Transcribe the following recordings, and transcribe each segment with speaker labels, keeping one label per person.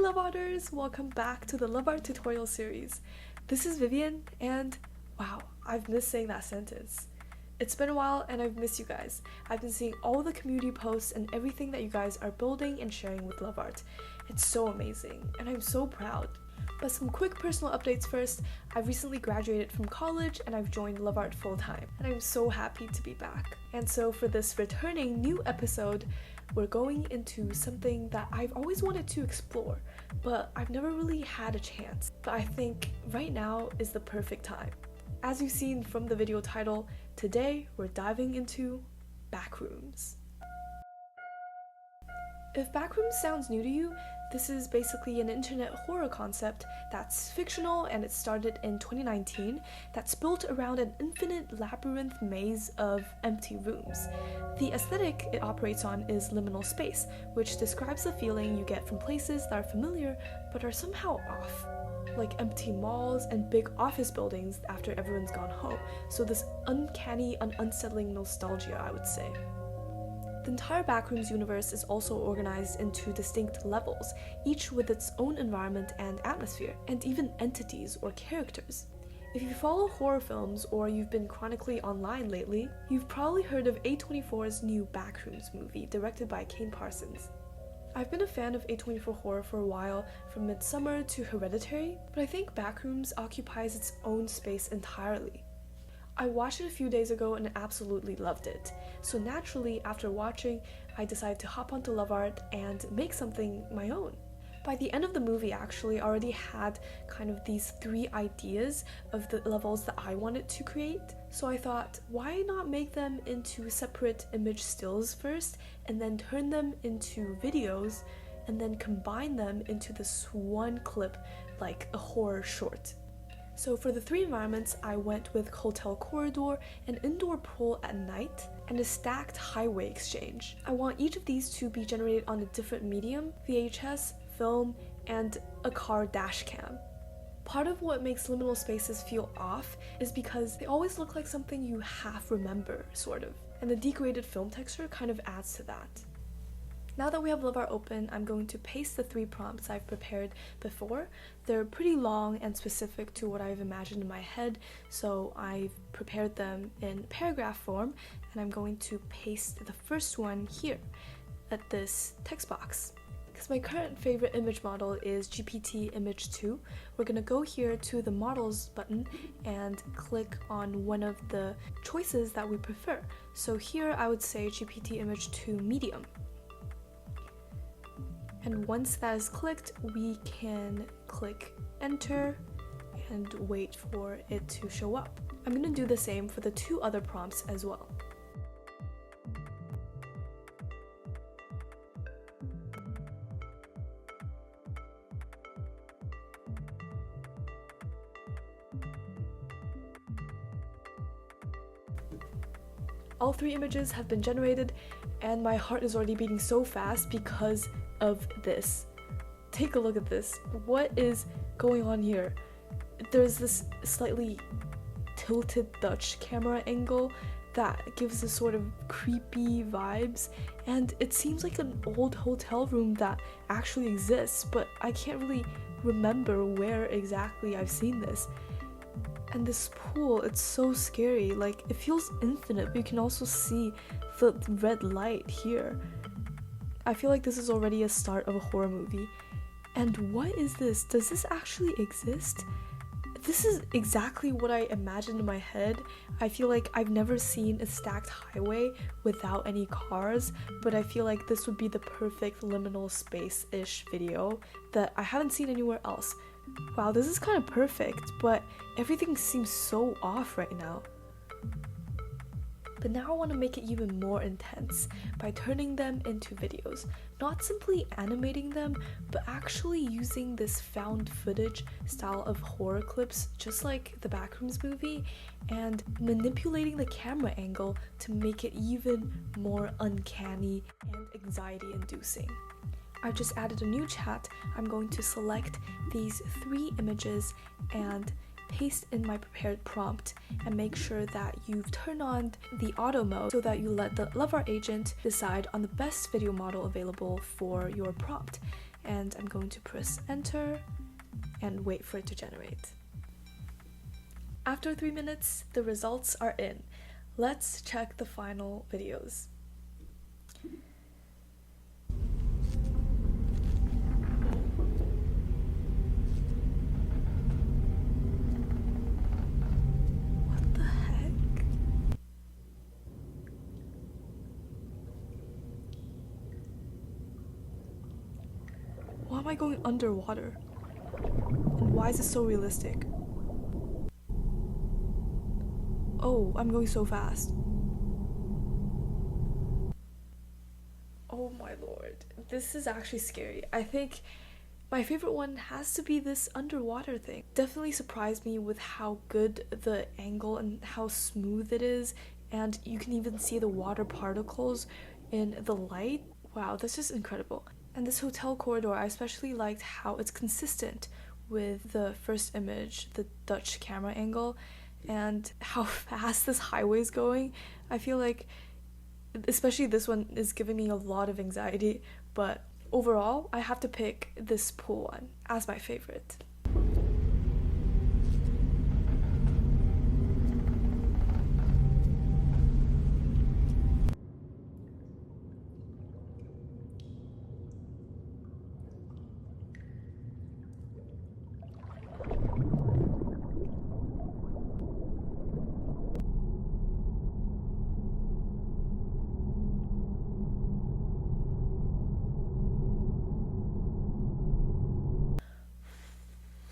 Speaker 1: Lovarters! Welcome back to the Lovart tutorial series. This is Vivian, and wow, I've missed saying that sentence. It's been a while and I've missed you guys. I've been seeing all the community posts and everything that you guys are building and sharing with Lovart. It's so amazing, and I'm so proud. But some quick personal updates first. I've recently graduated from college and I've joined Lovart full-time, and I'm so happy to be back. And so for this returning new episode, we're going into something that I've always wanted to explore, but I've never really had a chance. But I think right now is the perfect time. As you've seen from the video title, today we're diving into Backrooms. If Backrooms sounds new to you, this is basically an internet horror concept that's fictional, and it started in 2019, that's built around an infinite labyrinth maze of empty rooms. The aesthetic it operates on is liminal space, which describes the feeling you get from places that are familiar but are somehow off, like empty malls and big office buildings after everyone's gone home. So this uncanny and unsettling nostalgia, I would say. The entire Backrooms universe is also organized into distinct levels, each with its own environment and atmosphere, and even entities or characters. If you follow horror films or you've been chronically online lately, you've probably heard of A24's new Backrooms movie, directed by Kane Parsons. I've been a fan of A24 horror for a while, from Midsummer to Hereditary, but I think Backrooms occupies its own space entirely. I watched it a few days ago and absolutely loved it. So naturally, after watching, I decided to hop onto Lovart and make something my own. By the end of the movie, actually, I already had kind of these 3 ideas of the levels that I wanted to create. So I thought, why not make them into separate image stills first, and then turn them into videos, and then combine them into this one clip, like a horror short. So for the 3 environments, I went with hotel corridor, an indoor pool at night, and a stacked highway exchange. I want each of these to be generated on a different medium, VHS, film, and a car dashcam. Part of what makes liminal spaces feel off is because they always look like something you half remember, sort of, and the degraded film texture kind of adds to that. Now that we have Lovart open, I'm going to paste the 3 prompts I've prepared before. They're pretty long and specific to what I've imagined in my head, so I've prepared them in paragraph form, and I'm going to paste the first one here at this text box. Because my current favorite image model is GPT Image 2, we're going to go here to the Models button and click on one of the choices that we prefer. So here I would say GPT Image 2 Medium. And once that is clicked, we can click enter and wait for it to show up. I'm going to do the same for the 2 other prompts as well. All 3 images have been generated, and my heart is already beating so fast because of this. Take a look at this. What is going on here? There's this slightly tilted Dutch camera angle that gives this sort of creepy vibes, and it seems like an old hotel room that actually exists, but I can't really remember where exactly I've seen this. And this pool, it's so scary. Like, it feels infinite, but you can also see the red light here. I feel like this is already a start of a horror movie. And what is this? Does this actually exist? This is exactly what I imagined in my head. I feel like I've never seen a stacked highway without any cars, but I feel like this would be the perfect liminal space-ish video that I haven't seen anywhere else. Wow, this is kind of perfect, but everything seems so off right now. But now I want to make it even more intense by turning them into videos. Not simply animating them, but actually using this found footage style of horror clips, just like the Backrooms movie, and manipulating the camera angle to make it even more uncanny and anxiety-inducing. I've just added a new chat. I'm going to select these 3 images and paste in my prepared prompt and make sure that you've turned on the auto mode so that you let the Lovart agent decide on the best video model available for your prompt. and I'm going to press enter and wait for it to generate. After 3 minutes, the results are in. Let's check the final videos. What the heck? Why am I going underwater? And why is it so realistic? Oh, I'm going so fast. Oh my lord, this is actually scary. I think my favorite one has to be this underwater thing. Definitely surprised me with how good the angle and how smooth it is, and you can even see the water particles in the light. Wow, that's just incredible. And this hotel corridor, I especially liked how it's consistent with the first image, the Dutch camera angle, and how fast this highway is going. I feel like especially this one is giving me a lot of anxiety, but overall I have to pick this pool one as my favorite.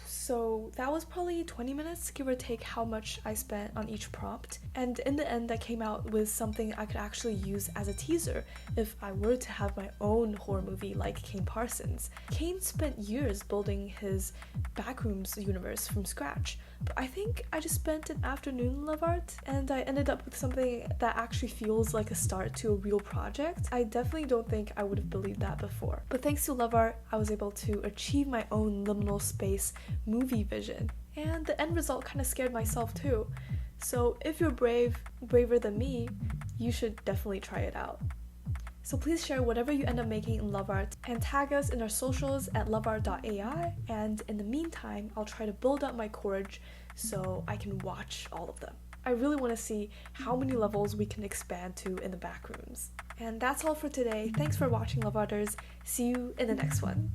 Speaker 1: So that was probably 20 minutes, give or take how much I spent on each prompt. And in the end, I came out with something I could actually use as a teaser if I were to have my own horror movie like Kane Parsons. Kane spent years building his Backrooms universe from scratch, but I think I just spent an afternoon in Lovart and I ended up with something that actually feels like a start to a real project. I definitely don't think I would have believed that before. But thanks to Lovart, I was able to achieve my own liminal space movie vision. And the end result kind of scared myself too. So if you're braver than me, you should definitely try it out. So please share whatever you end up making in Lovart and tag us in our socials at lovart.ai, and in the meantime, I'll try to build up my courage so I can watch all of them. I really want to see how many levels we can expand to in the Backrooms. And that's all for today. Thanks for watching, Lovarters. See you in the next one.